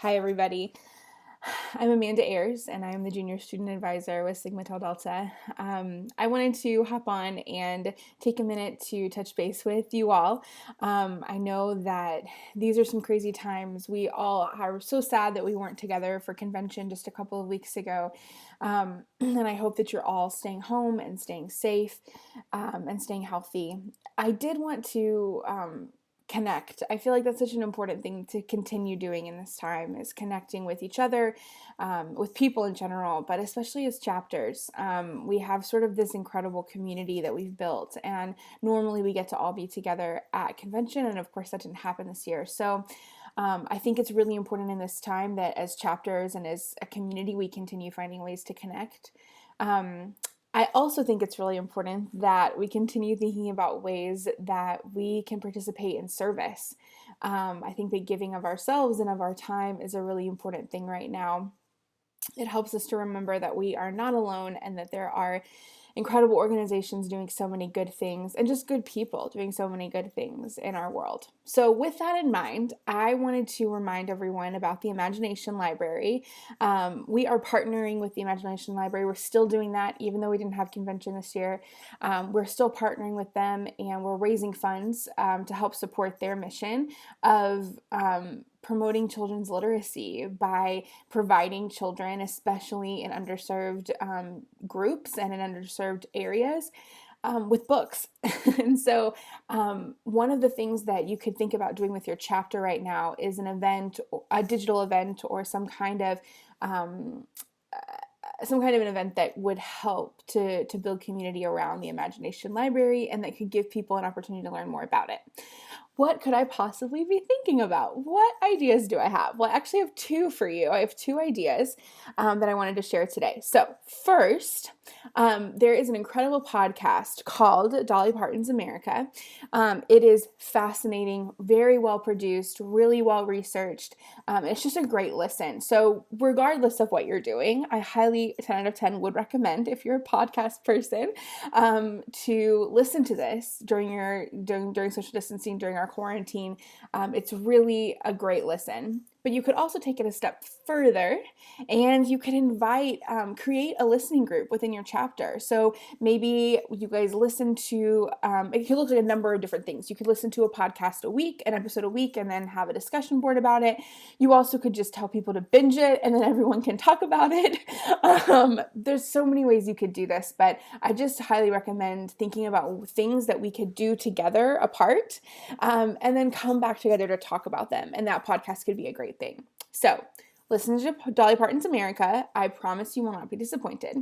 Hi, everybody. I'm Amanda Ayers, and I'm the Junior Student Advisor with Sigma Tau Delta. I wanted to hop on and take a minute to touch base with you all. I know that these are some crazy times. We all are so sad that we weren't together for convention just a couple of weeks ago. And I hope that you're all staying home and staying safe and staying healthy. I did want to connect. I feel like that's such an important thing to continue doing in this time, is connecting with each other, with people in general, but especially as chapters. We have sort of this incredible community that we've built, and normally we get to all be together at convention, and of course that didn't happen this year. So I think it's really important in this time that as chapters and as a community, we continue finding ways to connect. I also think it's really important that we continue thinking about ways that we can participate in service. I think that giving of ourselves and of our time is a really important thing right now. It helps us to remember that we are not alone and that there are incredible organizations doing so many good things and just good people doing so many good things in our world. So with that in mind, I wanted to remind everyone about the Imagination Library. We are partnering with the Imagination Library. We're still doing that even though we didn't have convention this year. We're still partnering with them, and we're raising funds to help support their mission of promoting children's literacy by providing children, especially in underserved groups and in underserved areas, with books. And so one of the things that you could think about doing with your chapter right now is an event, a digital event, or some kind of an event that would help to build community around the Imagination Library and that could give people an opportunity to learn more about it. What could I possibly be thinking about? What ideas do I have? Well, I actually have two for you. I have two ideas that I wanted to share today. So first, there is an incredible podcast called Dolly Parton's America. It is fascinating, very well produced, really well researched. It's just a great listen. So regardless of what you're doing, I highly 10 out of 10 would recommend, if you're a podcast person, to listen to this during social distancing, during our quarantine. It's really a great listen. But you could also take it a step further, and you could create a listening group within your chapter. So maybe you guys listen to, it could look like a number of different things. You could listen to a podcast a week, an episode a week, and then have a discussion board about it. You also could just tell people to binge it, and then everyone can talk about it. There's so many ways you could do this, but I just highly recommend thinking about things that we could do together apart, and then come back together to talk about them. And that podcast could be a great thing. So listen to Dolly Parton's America. I promise you will not be disappointed.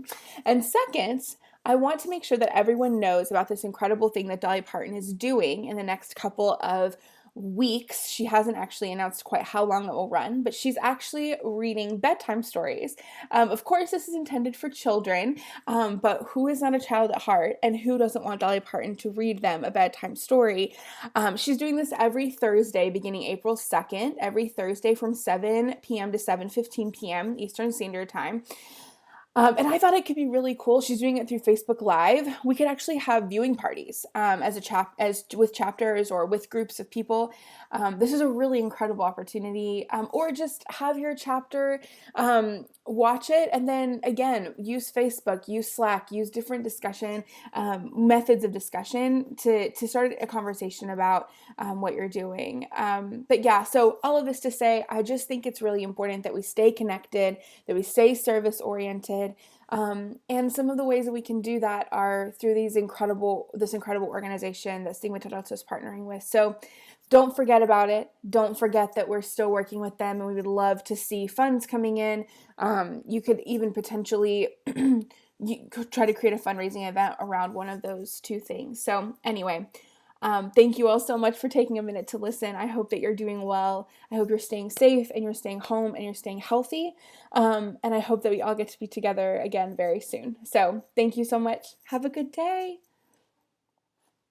And second, I want to make sure that everyone knows about this incredible thing that Dolly Parton is doing in the next couple of weeks. She hasn't actually announced quite how long it will run, but she's actually reading bedtime stories. Of course, this is intended for children, but who is not a child at heart, and who doesn't want Dolly Parton to read them a bedtime story? She's doing this every Thursday beginning April 2nd, every Thursday from 7 p.m. to 7:15 p.m. Eastern Standard Time. And I thought it could be really cool. She's doing it through Facebook Live. We could actually have viewing parties as with chapters or with groups of people. This is a really incredible opportunity. Or just have your chapter watch it, and then again use Facebook, use Slack, use different discussion methods of discussion to start a conversation about what you're doing. But yeah, so all of this to say, I just think it's really important that we stay connected, that we stay service oriented. And some of the ways that we can do that are through this incredible organization that Sigma Tau Delta is partnering with. So don't forget about it. Don't forget that we're still working with them, and we would love to see funds coming in. You could even potentially you could try to create a fundraising event around one of those two things. So anyway, thank you all so much for taking a minute to listen. I hope that you're doing well. I hope you're staying safe, and you're staying home, and you're staying healthy. And I hope that we all get to be together again very soon. So thank you so much. Have a good day.